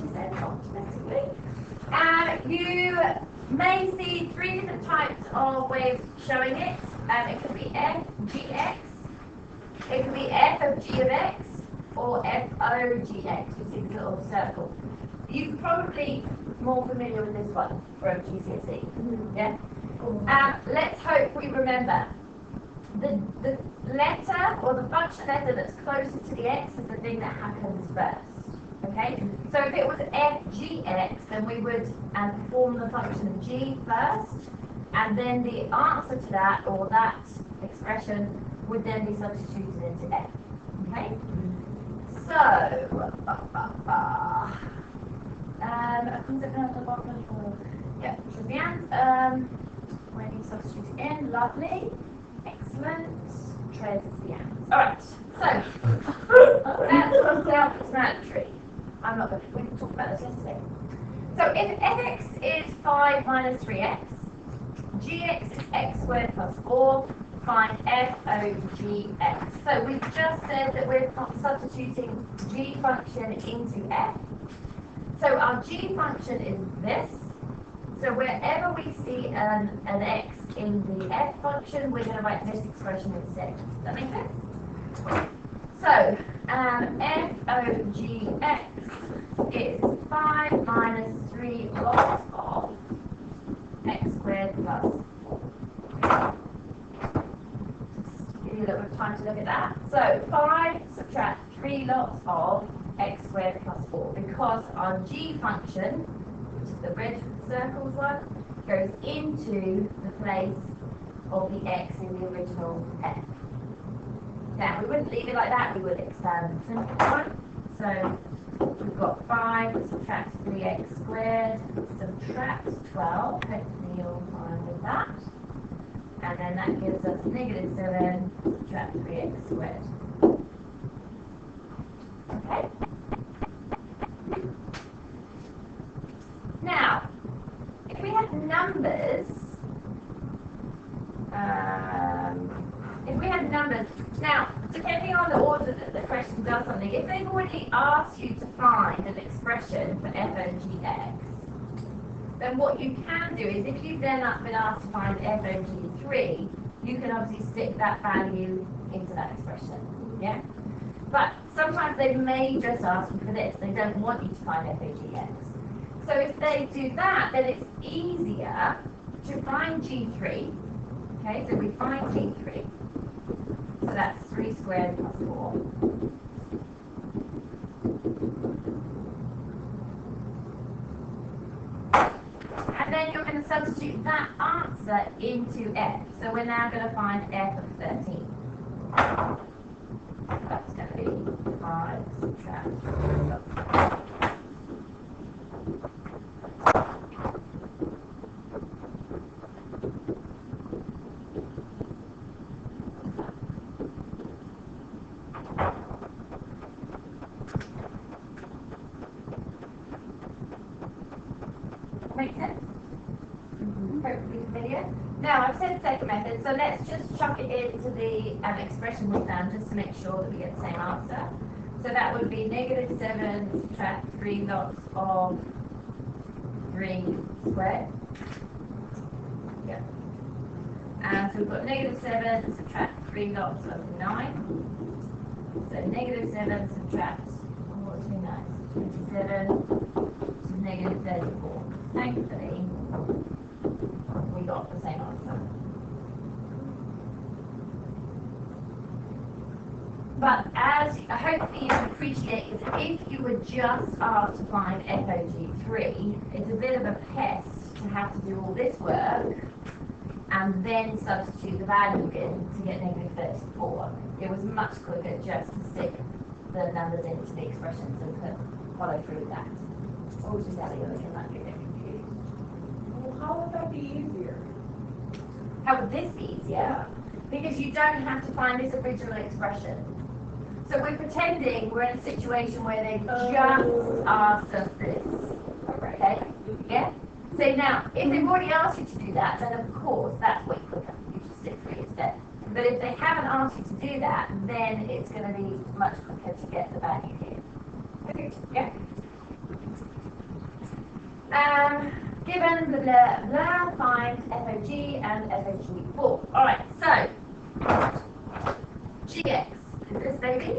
percent automatically. You may see three different types of ways of showing it. It could be f, g, x. It could be f of g of x, or f o g x, which is a little circle. You're probably more familiar with this one from GCSE. Yeah? Let's hope we remember. The letter or the function letter that's closest to the x is the thing that happens first. Okay? So if it was fgx, then we would perform the function g first, and then the answer to that, or that expression, would then be substituted into f. Okay? So, yeah, should be when you substitute in, lovely, excellent, trace the ends. Alright, so that's self-explanatory. I'm not going to, we can talk about this yesterday. So if fx is 5 minus 3x, gx is x squared plus 4, find f o g x. So we've just said that we're substituting g function into f. So our g function is this. So wherever we see an x in the f function, we're going to write this expression instead. Does that make sense? So f o g x is 5 minus 3 lots of x squared plus 4. Give you a little bit of time to look at that. So 5 subtract 3 lots of x squared plus 4, because our g function, which is the red circles one, goes into the place of the x in the original f. Now, we wouldn't leave it like that, we would expand the simple one. So we've got 5 subtract 3x squared, subtract 12, hopefully you'll find with that. And then that gives us negative 7 subtract 3x squared. Okay? Now, if we had numbers, now, depending on the order that the question does something, if they've already asked you to find an expression for f o g x, then what you can do is, if you've then been asked to find f o g 3, you can obviously stick that value into that expression. Yeah? But sometimes they may just ask you for this. They don't want you to find f o g x. So if they do that, then it's easier to find g3. Okay, so we find g3. So that's 3 squared plus 4. And then you're going to substitute that answer into f. So we're now going to find f of 13. That's going to be 5 subtract. Make sense? Hopefully familiar. Now, I've said second method, so let's just chuck it into the expression we found just to make sure that we get the same answer. So that would be negative 7 subtract 3 lots of 3 squared. Yep. And so we've got negative 7 subtract 3 lots of 9. So negative 7 subtract, what's 9? 27 to negative 34. Thankfully, we got the same answer. But as hopefully you can appreciate, is if you were just asked to find FOG3, it's a bit of a pest to have to do all this work and then substitute the value in to get negative 34. It was much quicker just to stick the numbers into the expressions and follow through with that. Oh, just Ellie, you're looking like you're getting confused. Well, how would that be easier? How would this be easier? Because you don't have to find this original expression. So we're pretending we're in a situation where they just asked us this. Okay? Yeah? So now, if they've already asked you to do that, then of course that's way quicker. You just stick through instead. But if they haven't asked you to do that, then it's going to be much quicker to get the value here. Okay? Yeah? Given the blah blah, find FOG and FOG4. Alright, so GX is this baby.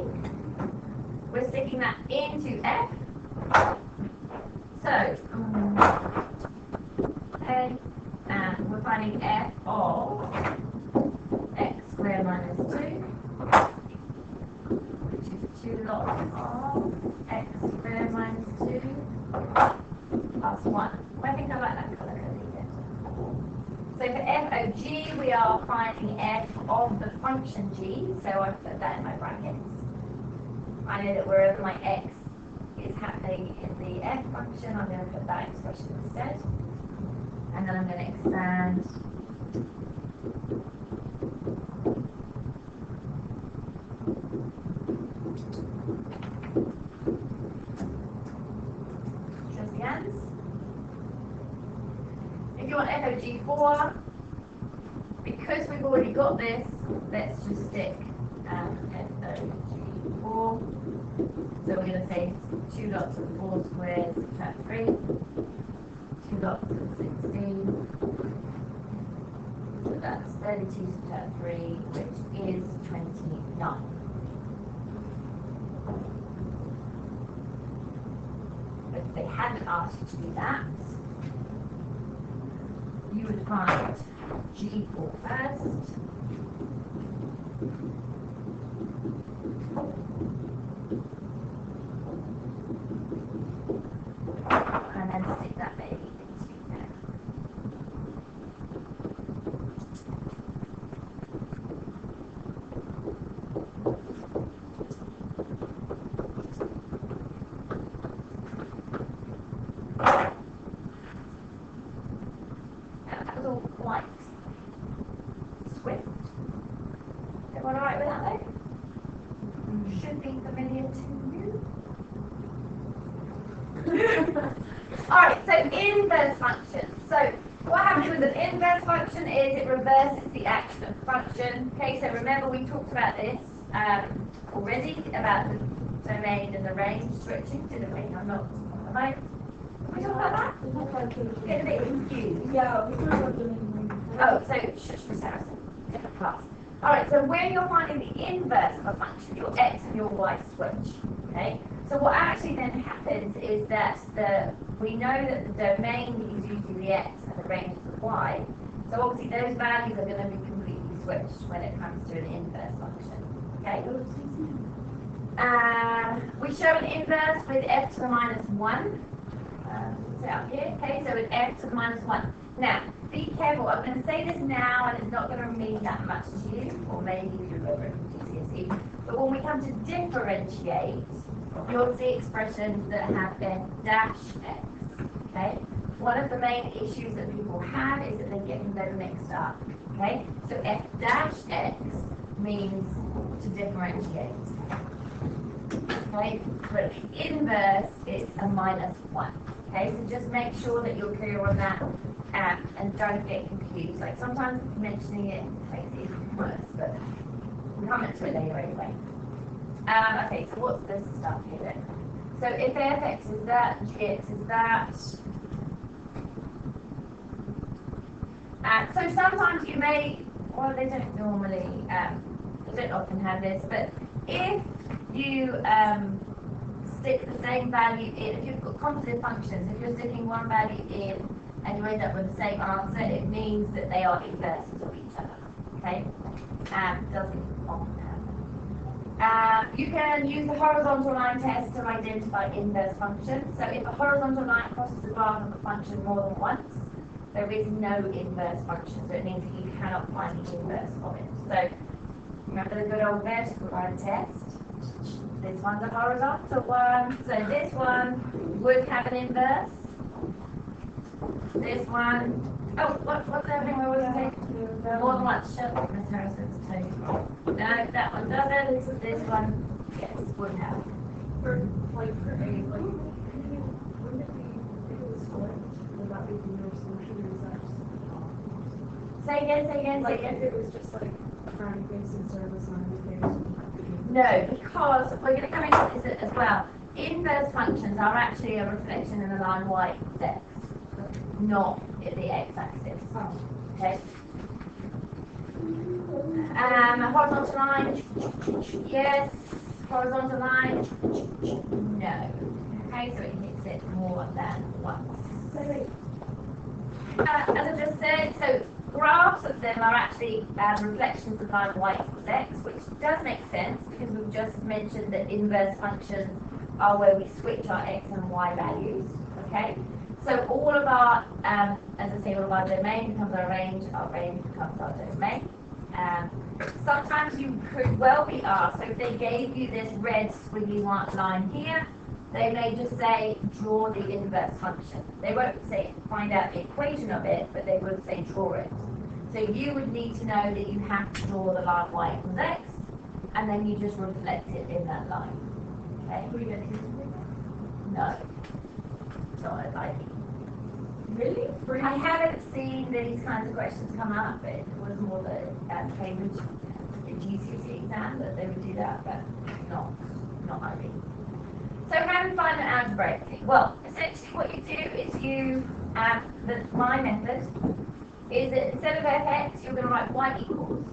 We're sticking that into F. So, okay, and we're finding F of x squared minus 2, which is 2 lots of x squared minus 2 plus 1. I think I like that colour coding. So for f of g, we are finding f of the function g, so I've put that in my brackets. I know that wherever my x is happening in the f function, I'm going to put that expression instead. And then I'm going to expand transients. If you want f of g4, because we've already got this, let's just stick f of g4. So we're going to say 2 lots of 4 squared subtract 3, 2 lots of 16, so that's 32 subtract 3, which is 29. But if they hadn't asked you to do that, you would find G4 first. And then stick that baby into there. That was all quite swift. Everyone alright with that though? Should be familiar to you. Alright, so inverse function. So what happens with an inverse function is it reverses the action of the function. Okay, so remember we talked about this already, about the domain and the range switching, didn't we? I'm not on the phone. Did we talk about that? Get a bit confused. Yeah, we talked about domain. Oh, so shush, Miss Harrison. Different class. Alright, so when you're finding the inverse of a function, your x and your y switch. Okay? So what actually then happens is that we know that the domain is usually the x and the range is the y. So obviously those values are going to be completely switched when it comes to an inverse function. Okay? We show an inverse with f to the minus 1. So up here, okay, so with f to the minus 1. Now, be careful, I'm going to say this now and it's not going to mean that much to you, or maybe if you remember it from GCSE, but when we come to differentiate, you'll see expressions that have f dash x, okay? One of the main issues that people have is that they're getting them mixed up, okay? So f dash x means to differentiate, okay? But the inverse is a minus 1, okay? So just make sure that you're clear on that and don't get confused. Like sometimes mentioning it makes it even worse, but we'll come into it later anyway. Okay, so what's this stuff here then? So if fx is that, gx is that. So sometimes you may, well they don't normally, they don't often have this, but if you stick the same value in, if you've got composite functions, if you're sticking one value in and you end up with the same answer, it means that they are inverses of each other, okay? Doesn't often happen. You can use the horizontal line test to identify inverse functions. So if a horizontal line crosses the graph of a function more than once, there is no inverse function, so it means that you cannot find the inverse of it. So remember the good old vertical line test? This one's a horizontal one, so this one would have an inverse. This one, oh, what's everything we always say? More than once, shut up, Miss Harrison's too. No, that one doesn't. This one, yes, would have. For A, like, wouldn't it be, if it was flipped, would that be the your solution, or is that just Say again. like, if it was just like frowny face instead of a smiley face? No, because we're going to come into this as well. Inverse functions are actually a reflection in the line y equals x. not at the x-axis. Oh. Okay. Horizontal line, yes. Horizontal line, no. Okay, so it hits it more than once. As I just said, so graphs of them are actually reflections of line y equals x, which does make sense because we've just mentioned that inverse functions are where we switch our x and y values. Okay, so all of our, as I say, all of our domain becomes our range becomes our domain. Sometimes you could well be asked, so if they gave you this red squiggly line here, they may just say, draw the inverse function. They won't say, find out the equation of it, but they would say, draw it. So you would need to know that you have to draw the line y equals x, and then you just reflect it in that line. Okay? No. Not likely. Really? I haven't seen these kinds of questions come up. It was more the Cambridge GCSE exam that they would do that, but not IB. So how do we find the algebraic? Well, essentially what you do is my method is that instead of fx, you're going to write y equals,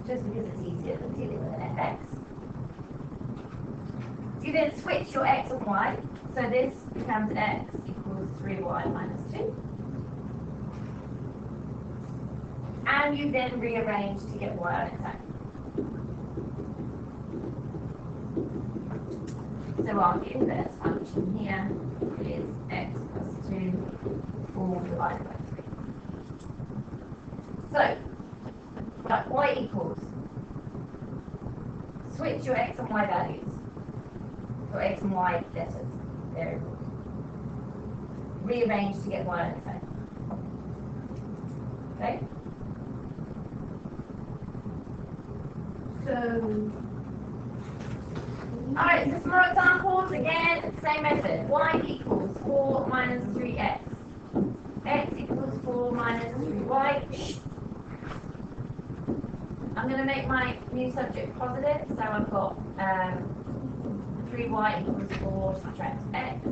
just because it's easier than dealing with an fx. You then switch your x and y, so this becomes x equals 3y minus 2. And you then rearrange to get y on its own. So our inverse function here is x plus 2 all divided by 3. So, right, y equals. Switch your x and y values. Your x and y letters, variables. Rearrange to get y on its own. Okay? So, Alright, so some more examples. Again, same method. Y equals 4 minus 3x. X equals 4 minus 3y. I'm going to make my new subject positive, so I've got 3y equals 4 subtract x.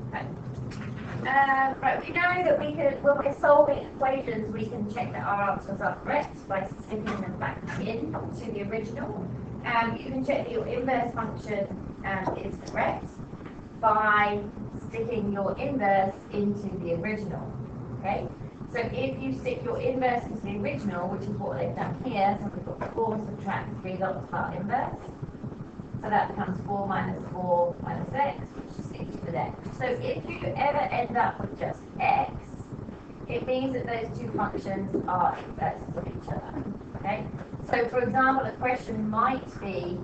Okay. Right, we know that we can, when we're solving equations, we can check that our answers are correct by sticking them back in to the original. You can check that your inverse function is correct by sticking your inverse into the original. Okay? So if you stick your inverse into the original, which is what they've done here, so we've got 4 subtract 3 lots of our inverse. So that becomes 4 minus 4 minus x, which is equal to x. So if you ever end up with just x, it means that those two functions are inverses of each other. Okay? So for example, a question might be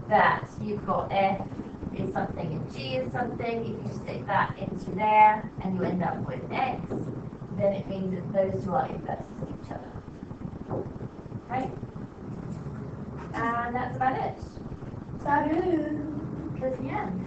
that you've got f is something and g is something. If you stick that into there and you end up with x, then it means that those two are inverses of each other. Okay? And that's about it. Salut! That's the end.